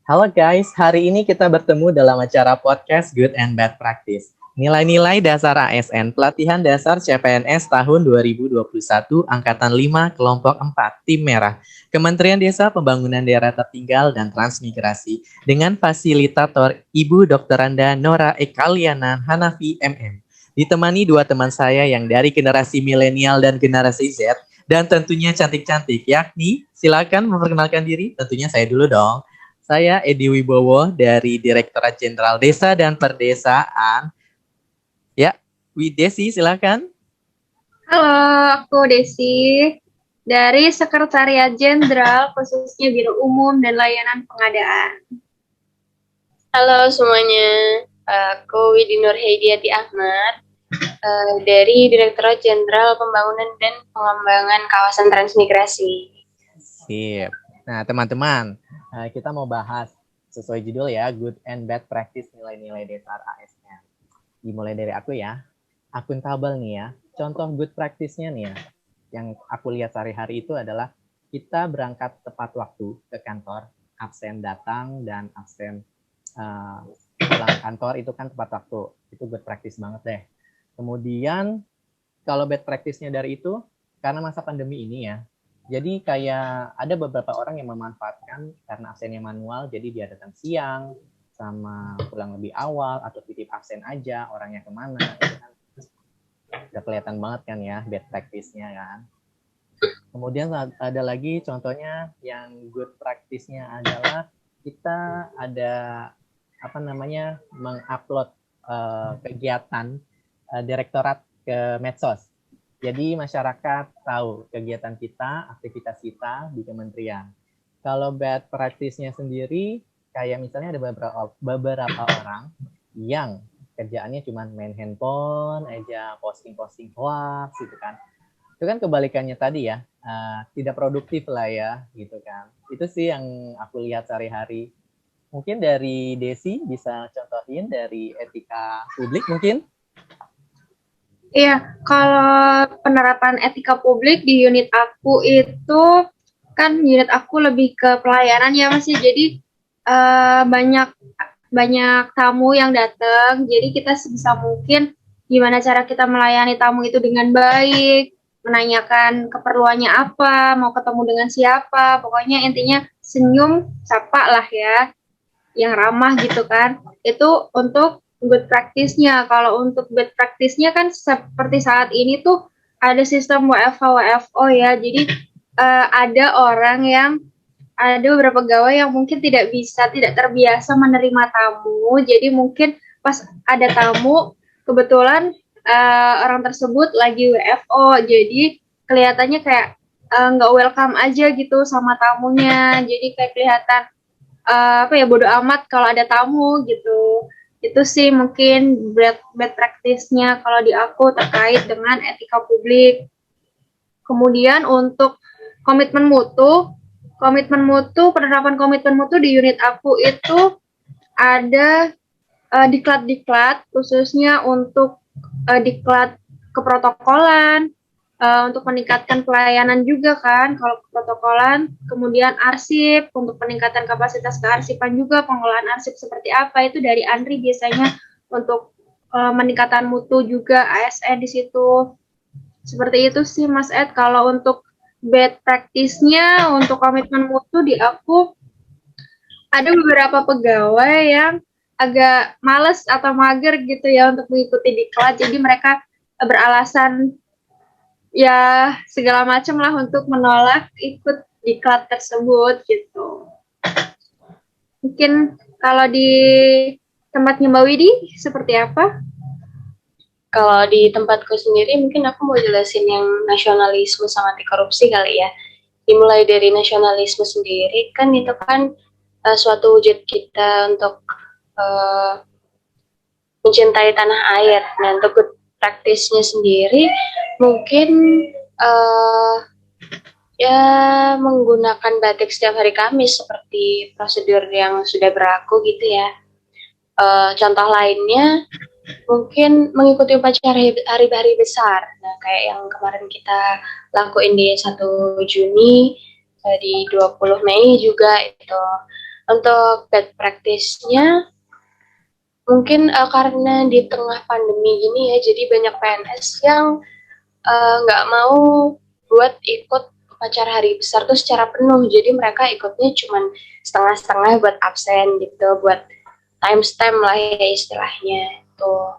Halo guys, hari ini kita bertemu dalam acara podcast Good and Bad Practice. Nilai-nilai dasar ASN, pelatihan dasar CPNS tahun 2021, Angkatan 5, Kelompok 4, Tim Merah, Kementerian Desa Pembangunan Daerah Tertinggal dan Transmigrasi, dengan fasilitator Ibu Dokteranda Nora Ekaliana Hanafi MM. Ditemani dua teman saya yang dari generasi milenial dan generasi Z, dan tentunya cantik-cantik, yakni silakan memperkenalkan diri, tentunya saya dulu dong. Saya Edi Wibowo dari Direktorat Jenderal Desa dan Perdesaan. Ya, Desi silakan. Halo, aku Desi dari Sekretariat Jenderal khususnya Biro Umum dan Layanan Pengadaan. Halo semuanya, aku Widi Nur Heidiati Ahmad dari Direktorat Jenderal Pembangunan dan Pengembangan Kawasan Transmigrasi. Sip. Nah, teman-teman, kita mau bahas sesuai judul ya, Good and Bad Practice nilai-nilai dasar ASN. Dimulai dari aku ya. Akuntabel nih ya. Contoh good practice-nya nih ya. Yang aku lihat sehari-hari itu adalah kita berangkat tepat waktu ke kantor, absen datang dan absen pulang kantor itu kan tepat waktu. Itu good practice banget deh. Kemudian kalau bad practice-nya dari itu, karena masa pandemi ini ya, jadi kayak ada beberapa orang yang memanfaatkan karena absennya manual, jadi dia datang siang, sama pulang lebih awal, atau titip absen aja, orangnya kemana, itu kan udah kelihatan banget kan ya, bad practice-nya kan. Kemudian ada lagi contohnya yang good practice-nya adalah kita ada mengupload kegiatan direktorat ke medsos. Jadi masyarakat tahu kegiatan kita, aktivitas kita di kementerian. Kalau bad practice-nya sendiri, kayak misalnya ada beberapa orang yang kerjaannya cuma main handphone aja, posting-posting hoax gitu kan. Itu kan kebalikannya tadi ya, tidak produktif lah ya gitu kan. Itu sih yang aku lihat sehari-hari. Mungkin dari Desi bisa contohin dari etika publik mungkin? Iya, kalau penerapan etika publik di unit aku itu kan unit aku lebih ke pelayanan ya Mas. Jadi banyak tamu yang datang. Jadi kita sebisa mungkin gimana cara kita melayani tamu itu dengan baik, menanyakan keperluannya apa, mau ketemu dengan siapa. Pokoknya intinya senyum, sapa lah ya, yang ramah gitu kan. Itu untuk good practice-nya. Kalau untuk bad practice-nya kan seperti saat ini tuh ada sistem WFH WFO ya. Jadi ada beberapa pegawai yang mungkin tidak terbiasa menerima tamu. Jadi mungkin pas ada tamu, kebetulan orang tersebut lagi WFO. Jadi kelihatannya kayak nggak welcome aja gitu sama tamunya. Jadi kayak kelihatan bodo amat kalau ada tamu gitu. Itu sih mungkin bad practice-nya kalau di aku terkait dengan etika publik. Kemudian untuk penerapan komitmen mutu di unit aku itu ada diklat khususnya untuk diklat keprotokolan, untuk meningkatkan pelayanan juga kan kalau keprotokolan, kemudian arsip untuk peningkatan kapasitas kearsipan juga, pengelolaan arsip seperti apa itu dari Andri biasanya untuk meningkatkan mutu juga ASN di situ. Seperti itu sih Mas Ed. Kalau untuk bad practice-nya untuk komitmen mutu di aku ada beberapa pegawai yang agak males atau mager gitu ya untuk mengikuti diklat, jadi mereka beralasan ya segala macam lah untuk menolak ikut diklat tersebut gitu. Mungkin kalau di tempatnya Mbak Widi seperti apa? Kalau di tempatku sendiri mungkin aku mau jelasin yang nasionalisme sama anti korupsi kali ya. Dimulai dari nasionalisme sendiri kan itu kan suatu wujud kita untuk mencintai tanah air. Nah untuk good practice-nya sendiri mungkin ya menggunakan batik setiap hari Kamis seperti prosedur yang sudah berlaku gitu ya. Contoh lainnya mungkin mengikuti upacara hari-hari besar. Nah, kayak yang kemarin kita lakuin di 1 Juni, di 20 Mei juga itu. Untuk bad practice-nya, mungkin karena di tengah pandemi gini ya, jadi banyak PNS yang nggak mau buat ikut upacara hari besar tuh secara penuh. Jadi mereka ikutnya cuman setengah-setengah buat absen gitu, buat timestamp lah ya istilahnya. Tuh.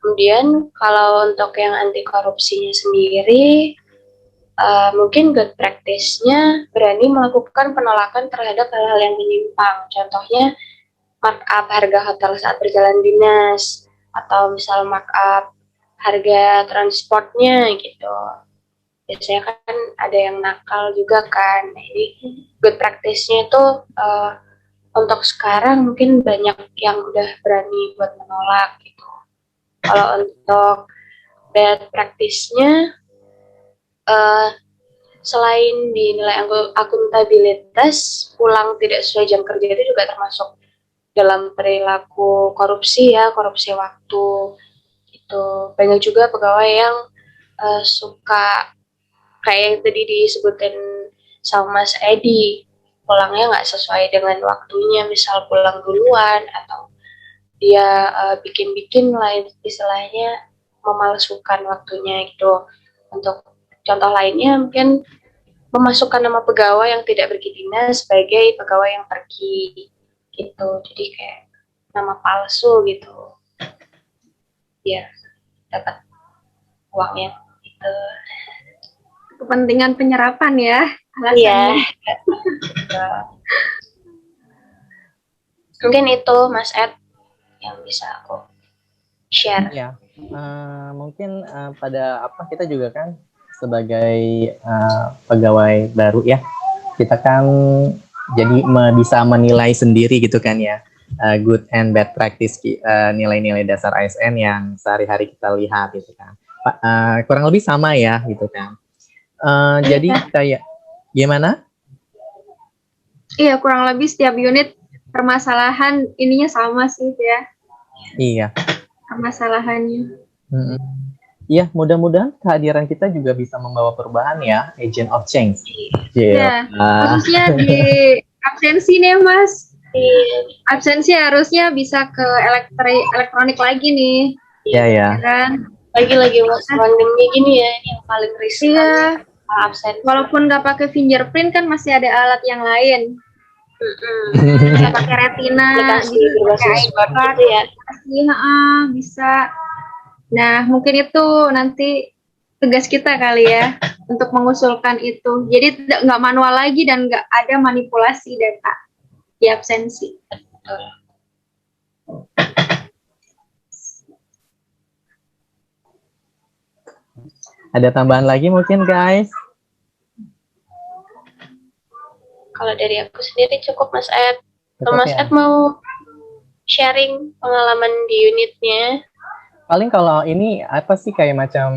Kemudian kalau untuk yang anti korupsinya sendiri, mungkin good practice-nya berani melakukan penolakan terhadap hal-hal yang menyimpang. Contohnya markup harga hotel saat berjalan dinas, atau misal markup harga transportnya gitu. Biasanya kan ada yang nakal juga kan. Nah, ini good practice-nya itu untuk sekarang mungkin banyak yang udah berani buat menolak gitu. Kalau untuk bad practice-nya, selain dinilai akuntabilitas, pulang tidak sesuai jam kerja itu juga termasuk dalam perilaku korupsi ya, korupsi waktu. Gitu. Banyak juga pegawai yang suka kayak yang tadi disebutin sama Mas Edi, pulangnya nggak sesuai dengan waktunya, misal pulang duluan atau dia bikin-bikin lah istilahnya, memalsukan waktunya gitu. Untuk contoh lainnya mungkin memasukkan nama pegawai yang tidak pergi dinas sebagai pegawai yang pergi gitu. Jadi kayak nama palsu gitu. Ya, dapat uangnya gitu. Kepentingan penyerapan ya Iya. alasannya. Mungkin itu Mas Ed yang bisa aku share. Ya, mungkin pada apa kita juga kan sebagai pegawai baru ya, kita kan jadi bisa menilai sendiri gitu kan ya, good and bad practice, nilai-nilai dasar ASN yang sehari-hari kita lihat gitu kan. Kurang lebih sama ya gitu kan. Jadi kayak gimana? Iya, kurang lebih setiap unit permasalahan ininya sama sih ya. Iya. Permasalahannya. Iya, mudah-mudahan kehadiran kita juga bisa membawa perubahan ya, agent of change. Iya, khususnya di absensi nih Mas. Absensi harusnya bisa ke elektronik lagi nih. Iya ya. Kan? Lagi-lagi mas pandemi gini ya, ini yang paling riskan. Iya. Absen. Walaupun nggak pakai fingerprint kan masih ada alat yang lain. Bisa pakai retina, berbasis gitu ya. Bisa. Nah, mungkin itu nanti tugas kita kali ya untuk mengusulkan itu. Jadi nggak manual lagi dan nggak ada manipulasi data di absensi. Ada tambahan lagi mungkin guys? Kalau dari aku sendiri cukup Mas Ed. Mas Ed mau sharing pengalaman di unitnya? Paling kalau ini apa sih kayak macam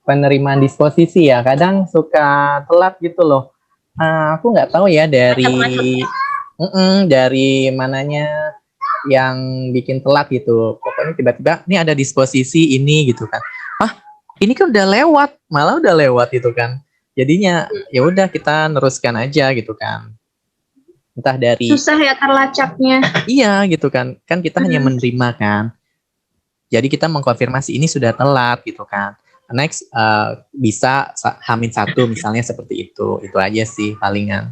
penerimaan disposisi ya, kadang suka telat gitu loh. Aku nggak tahu ya dari mananya yang bikin telat gitu. Pokoknya tiba-tiba ini ada disposisi ini gitu kan. Ini kan udah lewat, malah udah lewat gitu kan. Jadinya ya udah kita neruskan aja gitu kan. Entah dari susah ya terlacaknya. Iya gitu kan. Kan kita hanya menerima kan. Jadi kita mengkonfirmasi ini sudah telat gitu kan. Next bisa H-1 misalnya seperti itu. Itu aja sih palingan.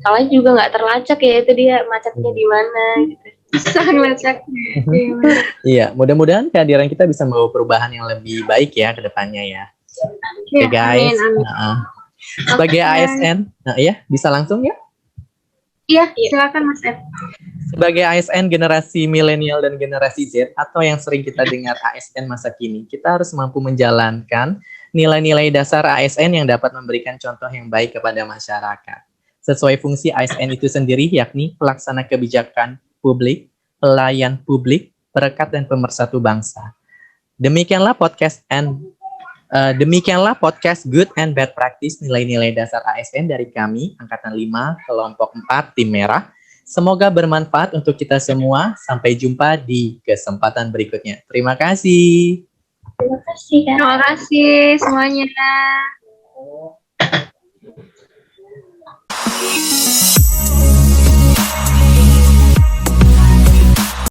Soalnya juga nggak terlacak ya, itu dia macetnya di mana gitu. Susah ngelacaknya. Iya, mudah-mudahan kehadiran kita bisa membawa perubahan yang lebih baik ya ke depannya ya. Oke guys. Amin. Sebagai ASN, ya bisa langsung ya? Iya, silakan Mas Ed. Sebagai ASN generasi milenial dan generasi Z atau yang sering kita dengar ASN masa kini, kita harus mampu menjalankan nilai-nilai dasar ASN yang dapat memberikan contoh yang baik kepada masyarakat. Sesuai fungsi ASN itu sendiri, yakni pelaksana kebijakan publik, pelayan publik, perekat dan pemersatu bangsa. Demikianlah podcast Good and Bad Practice nilai-nilai dasar ASN dari kami, Angkatan 5, Kelompok 4, Tim Merah. Semoga bermanfaat untuk kita semua. Sampai jumpa di kesempatan berikutnya. Terima kasih. Terima kasih, Kak. Terima kasih semuanya.